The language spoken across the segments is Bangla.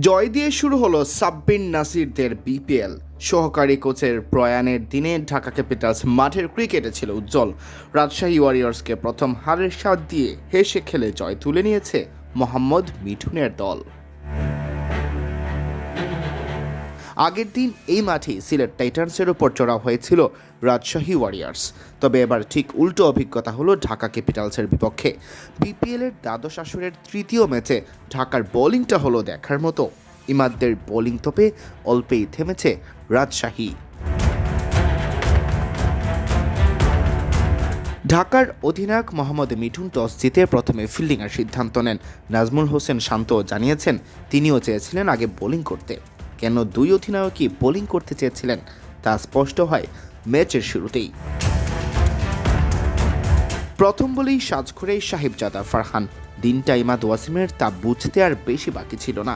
জয় দিয়ে শুরু হলো সাব্বির নাসিরদের বিপিএল। সহকারী কোচের প্রয়াণের দিনে ঢাকা ক্যাপিটালস মাঠের ক্রিকেটে ছিল উজ্জ্বল। রাজশাহী ওয়ারিয়র্সকে প্রথম হারের স্বাদ দিয়ে হেসে খেলে জয় তুলে নিয়েছে মোহাম্মদ মিঠুনের দল। আগের দিন এই মাঠেই সিলেট টাইটান্সের উপর চড়া হয়েছিল রাজশাহী ওয়ারিয়র্স। তবে এবার ঠিক উল্টো অভিজ্ঞতা হলো ঢাকা ক্যাপিটালসের বিপক্ষে। বিপিএলের দ্বাদশ আসরের তৃতীয় ম্যাচে ঢাকার বোলিংটা হলো দেখার মতো। ইমাদদের বোলিং তোপে অল্পেই থেমেছে রাজশাহী। ঢাকার অধিনায়ক মোহাম্মদ মিঠুন টস জিতে প্রথমে ফিল্ডিংয়ের সিদ্ধান্ত নেন। নাজমুল হোসেন শান্ত জানিয়েছেন তিনিও চেয়েছিলেন আগে বোলিং করতে। কেন দুই অধিনায়কই বোলিং করতে চেয়েছিলেন তা স্পষ্ট হয় ম্যাচের শুরুতেই। প্রথম বলেই সাজ করে সাহেবজাদা ফারহান। দিনটা ইমাদ ওয়াসিমের তা বুঝতে আর বেশি বাকি ছিল না।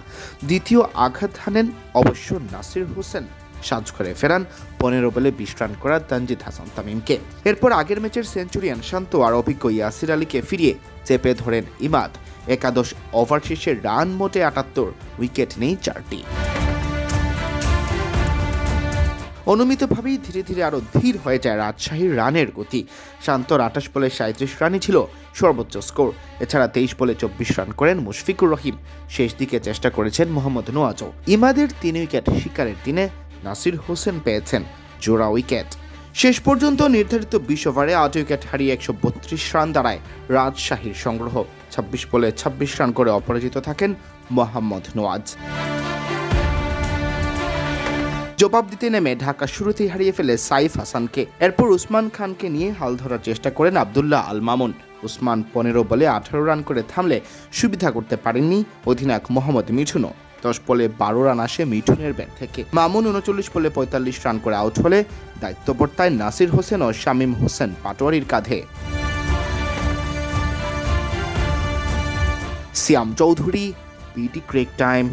দ্বিতীয় আঘাত হানেন অবশ্য নাসির হোসেন। সাজ করে ফেরান 15 বলে 20 রান করা তানজিদ হাসান তামিমকে। এরপর আগের ম্যাচের সেঞ্চুরিয়ান শান্ত আর অভিজ্ঞ ইয়াসির আলীকে ফিরিয়ে চেপে ধরেন ইমাদ। একাদশ ওভার শেষে রান মোটে 78, উইকেট নেই 4টি। অনুমিতভাবেই ধীরে ধীরে আরও ধীর হয়ে যায় রাজশাহীর রানের গতি। শান্তর 28 বলে 37 রানই ছিল সর্বোচ্চ স্কোর। এছাড়া 23 বলে 24 রান করেন মুশফিকুর রহিম। শেষ দিকে চেষ্টা করেছেন মোহাম্মদ নোয়াজও। ইমাদের 3 উইকেট শিকারের দিনে নাসির হোসেন পেয়েছেন জোড়া উইকেট। শেষ পর্যন্ত নির্ধারিত 20 ওভারে 8 উইকেট হারিয়ে 132 রান দাঁড়ায় রাজশাহীর সংগ্রহ। 26 বলে 26 রান করে অপরাজিত থাকেন মোহাম্মদ নোয়াজ। জবাব দিতে নেমে ঢাকা শুরুতেই হারিয়ে ফেলে সাইফ হাসানকে। এরপর উসমান খানকে নিয়ে হাল ধরার চেষ্টা করেন আবদুল্লাহ আল মামুন। উসমান 15 বলে 18 রান করে থামলে সুবিধা করতে পারেননি অধিনায়ক মোহাম্মদ মিঠুনও। 10 বলে 12 রান আসে মিঠুনের ব্যাট থেকে। মামুন 39 বলে 45 রান করে আউট হলে দায়িত্ব বর্তায় নাসির হোসেন ও শামীম হোসেন পাটোয়ারির কাঁধে। সিয়াম চৌধুরী, বিটি ক্রিক টাইম।